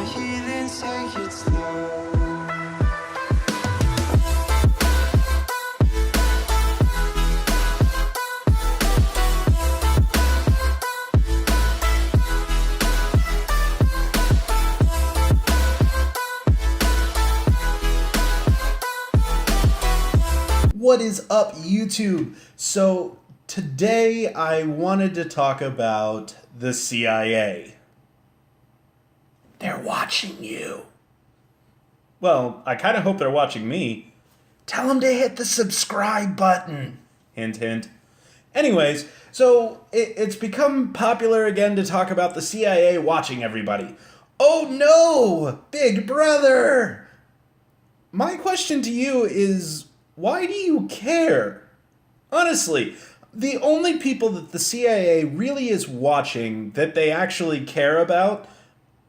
healing, say it's love. What is up, YouTube? So today I wanted to talk about the CIA. They're watching you. Well, I kind of hope they're watching me. Tell them to hit the subscribe button. Hint, hint. Anyways, so it's become popular again to talk about the CIA watching everybody. Oh no, Big Brother! My question to you is, why do you care? Honestly, the only people that the CIA really is watching that they actually care about,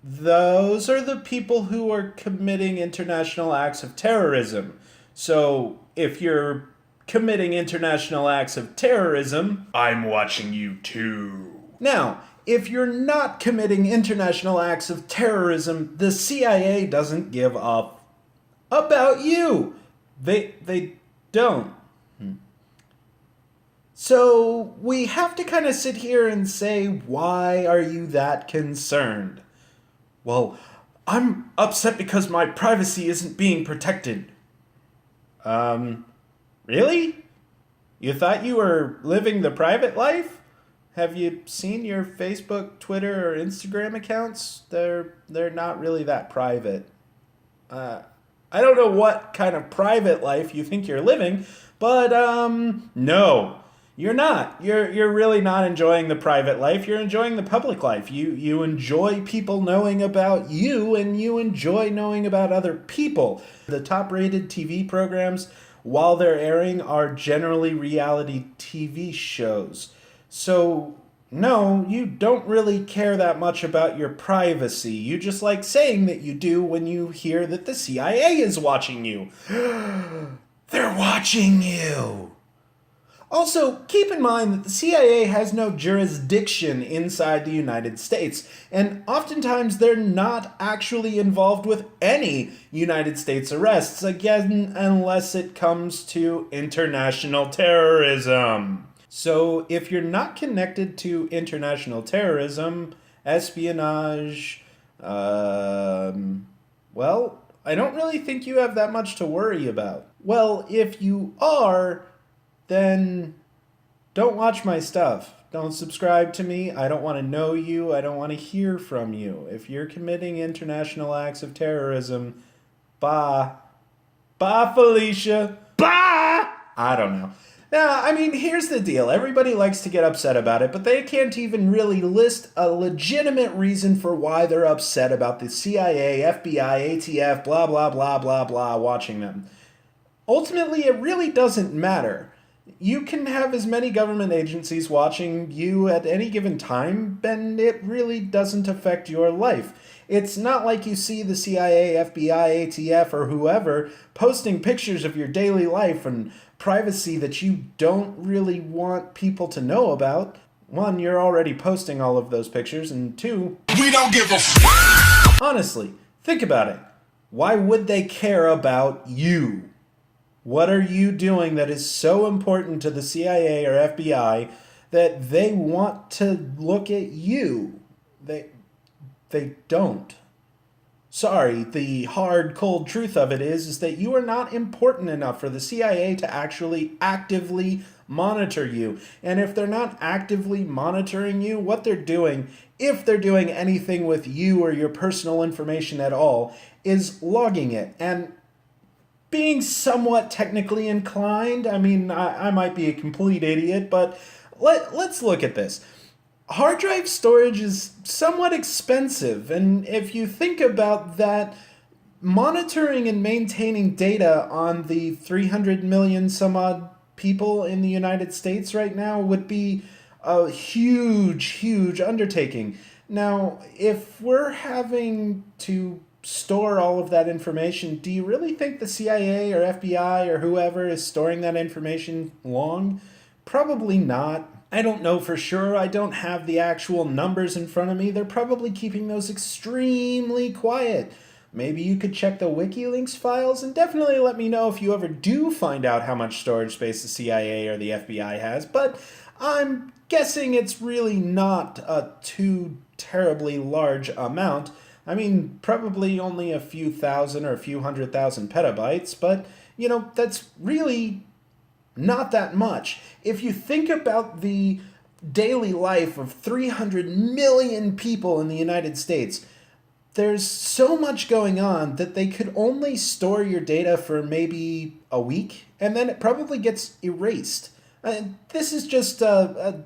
those are the people who are committing international acts of terrorism. So, if you're committing international acts of terrorism, I'm watching you too. Now, if you're not committing international acts of terrorism, the CIA doesn't give a about you. They don't. So we have to kind of sit here and say, why are you that concerned? Well, I'm upset because my privacy isn't being protected. Really? You thought you were living the private life? Have you seen your Facebook, Twitter, or Instagram accounts? They're not really that private. I don't know what kind of private life you think you're living, but no, you're not. You're really not enjoying the private life. You're enjoying the public life. You enjoy people knowing about you, and you enjoy knowing about other people. The top-rated TV programs, while they're airing, are generally reality TV shows. So no, you don't really care that much about your privacy. You just like saying that you do when you hear that the CIA is watching you. They're watching you. Also, keep in mind that the CIA has no jurisdiction inside the United States, and oftentimes they're not actually involved with any United States arrests, again, unless it comes to international terrorism. So if you're not connected to international terrorism, espionage, well, I don't really think you have that much to worry about. Well, if you are, then don't watch my stuff. Don't subscribe to me. I don't want to know you. I don't want to hear from you. If you're committing international acts of terrorism, bye. Bye, Felicia. Bye! I don't know. Now, I mean, here's the deal. Everybody likes to get upset about it, but they can't even really list a legitimate reason for why they're upset about the CIA, FBI, ATF, blah, blah, blah, blah, blah, watching them. Ultimately, it really doesn't matter. You can have as many government agencies watching you at any given time, and it really doesn't affect your life. It's not like you see the CIA, FBI, ATF, or whoever posting pictures of your daily life and privacy that you don't really want people to know about. One, you're already posting all of those pictures, and two, we don't give a f***. Honestly, think about it. Why would they care about you? What are you doing that is so important to the CIA or FBI that they want to look at you? They don't. Sorry, the hard, cold truth of it is that you are not important enough for the CIA to actually actively monitor you. And if they're not actively monitoring you, what they're doing, if they're doing anything with you or your personal information at all, is logging it. And being somewhat technically inclined, I mean, I might be a complete idiot, but let's look at this. Hard drive storage is somewhat expensive, and if you think about that, monitoring and maintaining data on the 300 million some odd people in the United States right now would be a huge, huge undertaking. Now, if we're having to store all of that information, do you really think the CIA or FBI or whoever is storing that information long? Probably not. I don't know for sure. I don't have the actual numbers in front of me. They're probably keeping those extremely quiet. Maybe you could check the WikiLeaks files and definitely let me know if you ever do find out how much storage space the CIA or the FBI has. But I'm guessing it's really not a too terribly large amount. I mean, probably only a few thousand or a few 100,000 petabytes, but that's really not that much. If you think about the daily life of 300 million people in the United States, there's so much going on that they could only store your data for maybe a week and then it probably gets erased. This is just a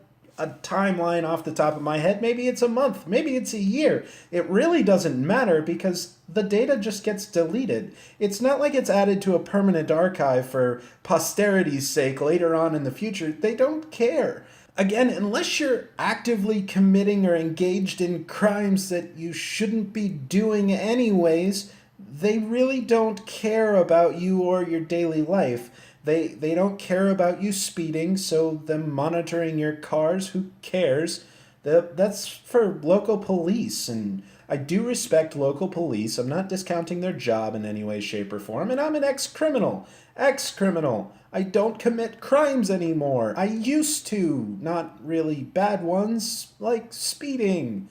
timeline off the top of my head. Maybe it's a month, maybe it's a year. It really doesn't matter because the data just gets deleted. It's not like it's added to a permanent archive for posterity's sake later on in the future. They don't care. Again, unless you're actively committing or engaged in crimes that you shouldn't be doing anyways, they really don't care about you or your daily life. They don't care about you speeding, so them monitoring your cars, who cares? That's for local police, and I do respect local police. I'm not discounting their job in any way, shape, or form, and I'm an ex-criminal. Ex-criminal. I don't commit crimes anymore. I used to. Not really bad ones, like speeding.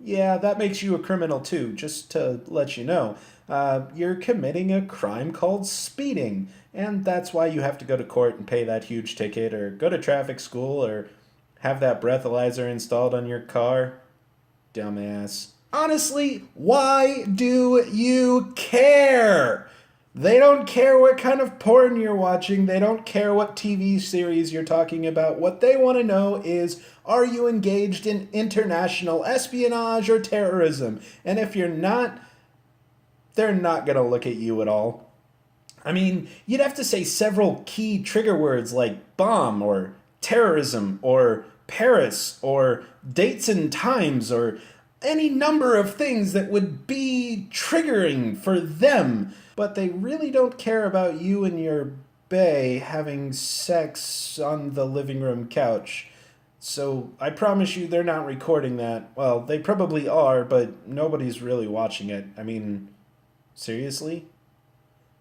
Yeah, that makes you a criminal too, just to let you know. You're committing a crime called speeding, and that's why you have to go to court and pay that huge ticket, or go to traffic school, or have that breathalyzer installed on your car. Dumbass. Honestly, why do you care? They don't care what kind of porn you're watching. They don't care what TV series you're talking about. What they want to know is, are you engaged in international espionage or terrorism? And if you're not, they're not going to look at you at all. I mean, you'd have to say several key trigger words like bomb or terrorism or Paris or dates and times or any number of things that would be triggering for them. But they really don't care about you and your bae having sex on the living room couch. So I promise you they're not recording that. Well, they probably are, but nobody's really watching it. I mean, seriously?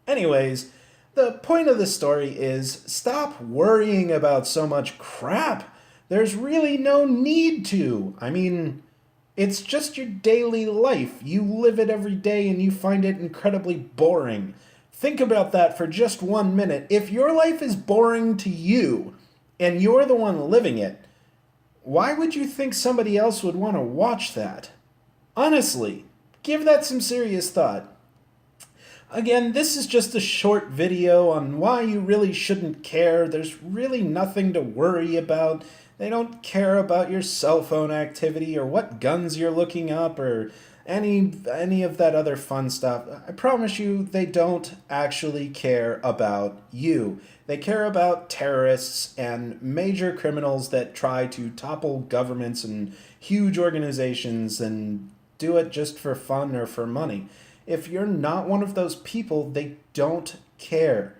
Anyways, the point of the story is stop worrying about so much crap. There's really no need to. I mean, it's just your daily life. You live it every day and you find it incredibly boring. Think about that for just 1 minute. If your life is boring to you and you're the one living it, why would you think somebody else would want to watch that? Honestly, give that some serious thought. Again, this is just a short video on why you really shouldn't care. There's really nothing to worry about. They don't care about your cell phone activity or what guns you're looking up or any of that other fun stuff. I promise you they don't actually care about you. They care about terrorists and major criminals that try to topple governments and huge organizations and do it just for fun or for money. If you're not one of those people, they don't care.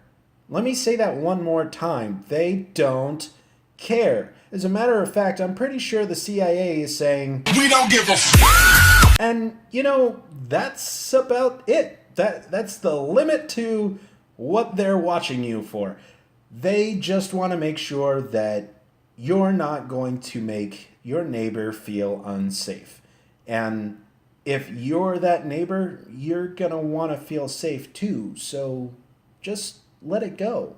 Let me say that one more time. They don't care. As a matter of fact, I'm pretty sure the CIA is saying, "We don't give a f-." And, that's about it. That's the limit to what they're watching you for. They just want to make sure that you're not going to make your neighbor feel unsafe. And if you're that neighbor, you're going to want to feel safe too. So just let it go.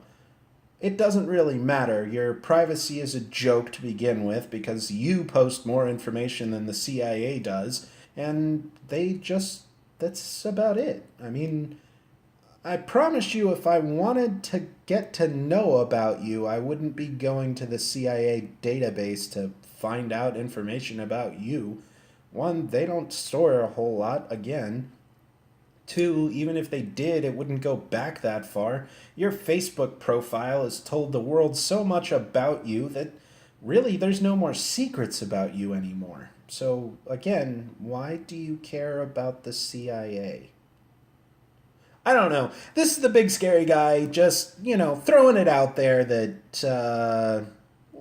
It doesn't really matter. Your privacy is a joke to begin with because you post more information than the CIA does. And that's about it. I mean, I promise you if I wanted to get to know about you, I wouldn't be going to the CIA database to find out information about you. One, they don't store a whole lot, again. Two, even if they did, it wouldn't go back that far. Your Facebook profile has told the world so much about you that really there's no more secrets about you anymore. So, again, why do you care about the CIA? I don't know. This is the big scary guy just, throwing it out there that,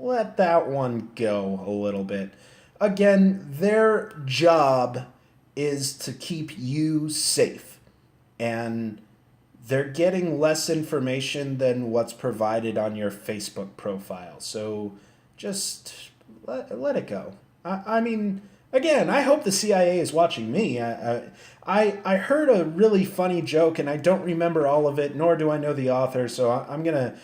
let that one go a little bit. Again, their job is to keep you safe. And they're getting less information than what's provided on your Facebook profile. So just let it go. I mean, again, I hope the CIA is watching me. I heard a really funny joke, and I don't remember all of it, nor do I know the author, so I'm going to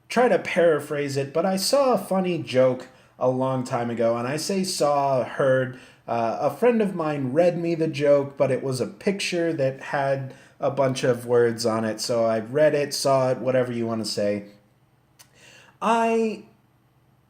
try to paraphrase it. But I saw a funny joke a long time ago, and I say saw, heard. A friend of mine read me the joke, but it was a picture that had a bunch of words on it. So I read it, saw it, whatever you want to say. I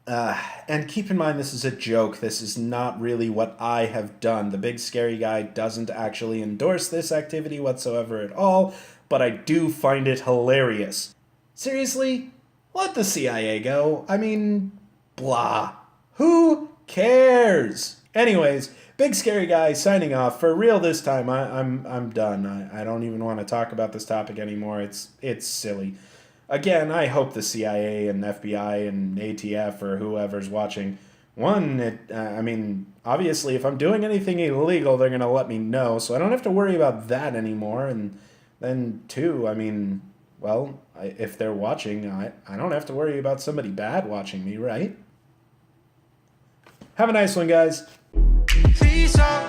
and keep in mind, this is a joke. This is not really what I have done. The big scary guy doesn't actually endorse this activity whatsoever at all, but I do find it hilarious. Seriously? Let the CIA go. I mean, blah. Who cares? Anyways, big scary guy signing off. For real this time. I'm done. I don't even want to talk about this topic anymore. It's silly. Again, I hope the CIA and FBI and ATF or whoever's watching. One, I mean, obviously, if I'm doing anything illegal, they're going to let me know, so I don't have to worry about that anymore. And then two, I mean, well, if they're watching, I don't have to worry about somebody bad watching me, right? Have a nice one, guys. Please don't